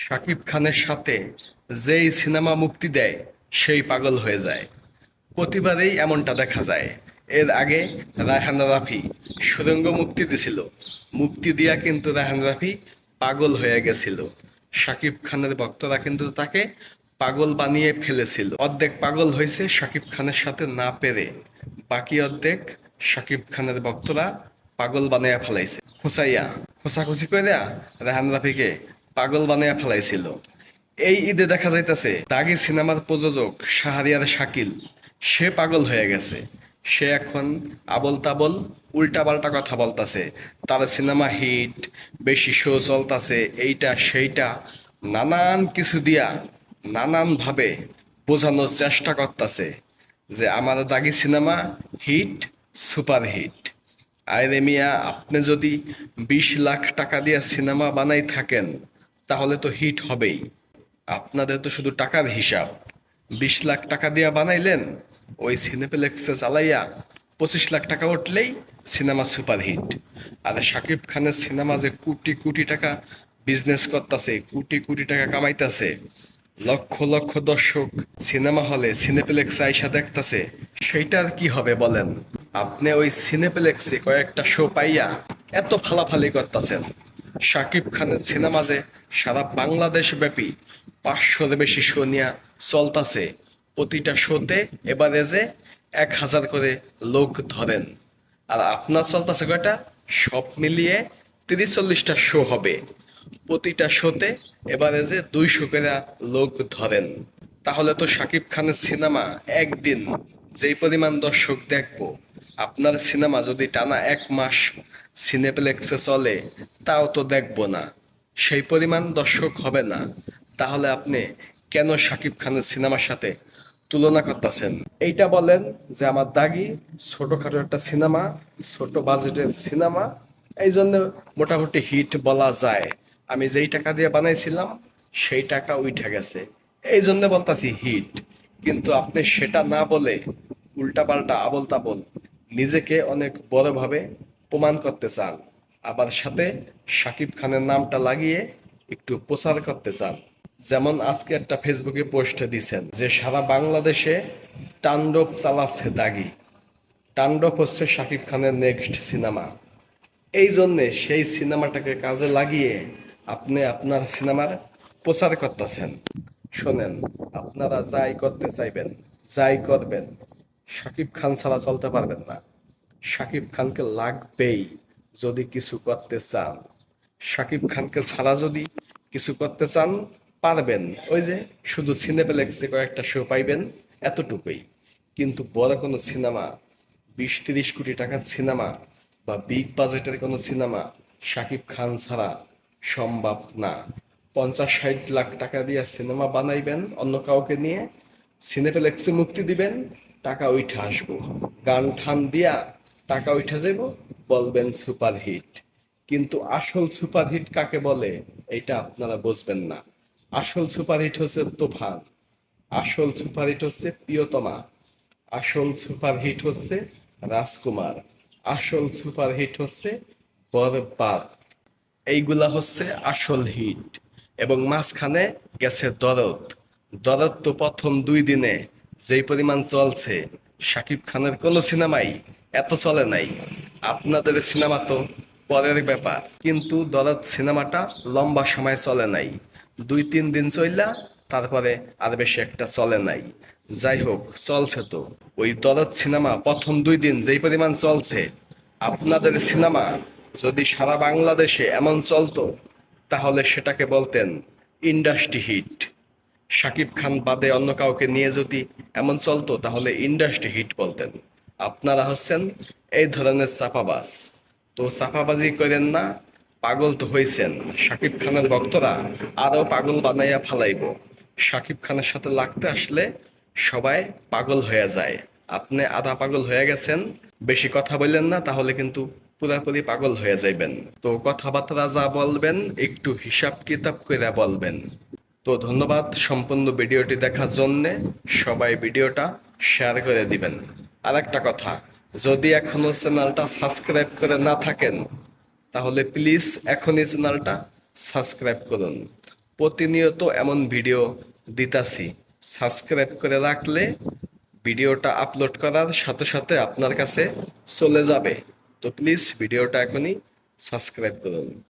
শাকিব খানের সাথে যেই সিনেমা মুক্তি দেয় সেই পাগল হয়ে যায়। প্রতিবারেই এমনটা দেখা যায়। এর আগে রায়হান রাফি সুড়ঙ্গ মুক্তি দিছিল, মুক্তি দিয়া কিন্তু রায়হান রাফি পাগল হয়ে গেছিল। শাকিব খানের ভক্তরা কিন্তু তাকে পাগল বানিয়ে ফেলেছিল। অর্ধেক পাগল হয়েছে শাকিব খানের সাথে না পেরে, বাকি অর্ধেক শাকিব খানের ভক্তরা পাগল বানাইয়া ফেলাইছে। খুসাইয়া খোসাখুসি করে রায়হান রাফিকে পাগল বানাইয়া ফেলাইছিল। এই ঈদে দেখা যাইতেছে দাগি সিনেমার প্রযোজক শাহরিয়ার শাকিল সে পাগল হয়ে গেছে। সে এখন আবল তাবল উল্টাপাল্টা কথা বলতাছে। তার সিনেমা হিট, বেশি শো চলতাছে, এইটা সেইটা নানান কিছু দিয়া নানান ভাবে বোঝানোর চেষ্টা করতেছে যে আমার দাগি সিনেমা হিট, সুপার হিট। আরে মিয়া, আপনি যদি 20 লাখ টাকা দিয়ে সিনেমা বানাই থাকেন তাহলে তো হিট হবেই। আপনাদের তো শুধু টাকার হিসাব। 20 লাখ টাকা দিয়ে বানাইলেন, ওই সিনেপ্লেক্সে চালাইয়া 25 লাখ টাকা উঠলেই সিনেমা সুপারহিট। আর শাকিব খানের সিনেমা যে কোটি কোটি টাকা বিজনেস করতেছে, কোটি কোটি টাকা কামাইতেছে, লক্ষ লক্ষ দর্শক সিনেমা হলে সিনেপ্লেক্সে আইসা দেখতাছে, সেইটার কি হবে বলেন? আপনি ওই সিনেপ্লেক্সে কয়েকটা শো পাইয়া এত ফালাফালি করতেছেন। শাকিব খানের সিনেমা যে সারা বাংলাদেশ ব্যাপী 500-এর বেশি শো নিয়ে চলতাছে, প্রতিটা শোতে এবারে যে 1000 করে লোক ধরেন। আর আপনার চলতেছে কয়টা? সব মিলিয়ে 30-40টা শো হবে। প্রতিটা শোতে এবারে যে 200 করে লোক ধরেন। তাহলে তো শাকিব খানের সিনেমা একদিন যেই পরিমাণ দর্শক দেখবো, আপনার সিনেমা যদি টানা 1 মাস সিনেপ্লেক্সে চলে তাও তো দেখবো না, সেই পরিমাণ দর্শক হবে না। তাহলে আপনি কেন শাকিব খানের সিনেমার সাথে তুলনা করতেছেন? এইটা বলেন যে আমার দাগি ছোটখাটো একটা সিনেমা, ছোট বাজেটের সিনেমা, এই জন্য মোটামুটি হিট বলা যায়। আমি যেই টাকা দিয়ে বানাইছিলাম সেই টাকা উঠে গেছে, এই জন্য বলতাছি হিট। কিন্তু আপনি সেটা না বলে উল্টাপাল্টা আবল তাবল নিজেকে অনেক বড়ভাবে প্রমাণ করতে চান, আবার সাথে শাকিব খানের নামটা লাগিয়ে একটু প্রচার করতে চান। যেমন আজকে একটা ফেসবুকে পোস্ট দিছেন যে সারা বাংলাদেশে তাণ্ডব চালাচ্ছে দাগি। তাণ্ডব হচ্ছে শাকিব খানের নেক্সট সিনেমা। এই জন্যে সেই সিনেমাটাকে কাজে লাগিয়ে আপনি আপনার সিনেমার প্রচার করতেছেন। শোনেন, আপনারা যাই করতে চাইবেন, যাই করবেন, শাকিব খান ছাড়া চলতে পারবেন না। শাকিব খানকে লাগবেই যদি কিছু করতে চান। শাকিব খানকে ছাড়া যদি কিছু করতে চান পারবেন, ওই যে শুধু সিনেপ্লেক্সে কয়েকটা শো পাইবেন, এতটুকুই। কিন্তু বড় কোনো সিনেমা, 20-30 কোটি টাকার সিনেমা বা বিগ বাজেটের কোনো সিনেমা শাকিব খান ছাড়া সম্ভব না। 50-60 লাখ টাকা দিয়ে সিনেমা বানাইবেন অন্য কাউকে নিয়ে, সিনেপ্লেক্সে মুক্তি দিবেন, টাকা উঠে আসবো, গান ঠান দিয়া টাকা উঠে যাব, বলবেন সুপারহিট। কিন্তু আসল সুপারহিট কাকে বলে এটা আপনারা বুঝবেন না। আসল সুপারহিট হচ্ছে তুফান, আসল সুপারহিট হচ্ছে প্রিয়তমা, আসল সুপারহিট হচ্ছে রাজকুমার, আসল সুপারহিট হচ্ছে বরবাদ। এইগুলা হচ্ছে আসল হিট। এবং মাঝখানে গেছে দরদ। দরদ তো প্রথম 2 দিনে যেই পরিমাণ চলছে, শাকিব খানের কোনো সিনেমাই এত চলে নাই। আপনাদের সিনেমা তো পরের ব্যাপার, কিন্তু দরদ সিনেমাটা লম্বা সময় চলে নাই, 2-3 দিন চললা, তারপরে আর বেশি একটা চলে নাই। যাই হোক, চলছে তো। ওই দরদ সিনেমা প্রথম 2 দিন যেই পরিমাণ চলছে, আপনাদের সিনেমা যদি সারা বাংলাদেশে এমন চলতো তাহলে সেটাকে বলতেন ইন্ডাস্ট্রি হিট। শাকিব খান বাদে অন্য কাউকে নিয়ে যদি এমন চলতো তাহলে ইন্ডাস্ট্রি হিট বলতেন। আপনারা হচ্ছেন এই ধরনের চাপাবাজ। তো চাপাবাজি করেন না, পাগল তো হয়েছেন। শাকিব খানের ভক্তরা আরো পাগল বানাইয়া ফালাইব। শাকিব খানের সাথে লাগতে আসলে সবাই পাগল হয়ে যায়। আপনি আধা পাগল হয়ে গেছেন। বেশি কথা বললেন না, তাহলে কিন্তু পুরাপুরি পাগল হয়ে যাইবেন। তো কথাবার্তা যা বলবেন একটু হিসাব কিতাব করে বলবেন। তো ধন্যবাদ সম্পূর্ণ ভিডিওটি দেখার জন্যে। সবাই ভিডিওটা শেয়ার করে দিবেন। আর একটা কথা, যদি এখনো চ্যানেলটা সাবস্ক্রাইব করে না থাকেন তাহলে প্লিজ এখনই চ্যানেলটা সাবস্ক্রাইব করুন। প্রতিনিয়ত এমন ভিডিও দিতাছি। সাবস্ক্রাইব করে রাখলে ভিডিওটা আপলোড করার সাথে সাথে আপনার কাছে চলে যাবে। তো প্লিজ ভিডিওটা এখনই সাবস্ক্রাইব করুন।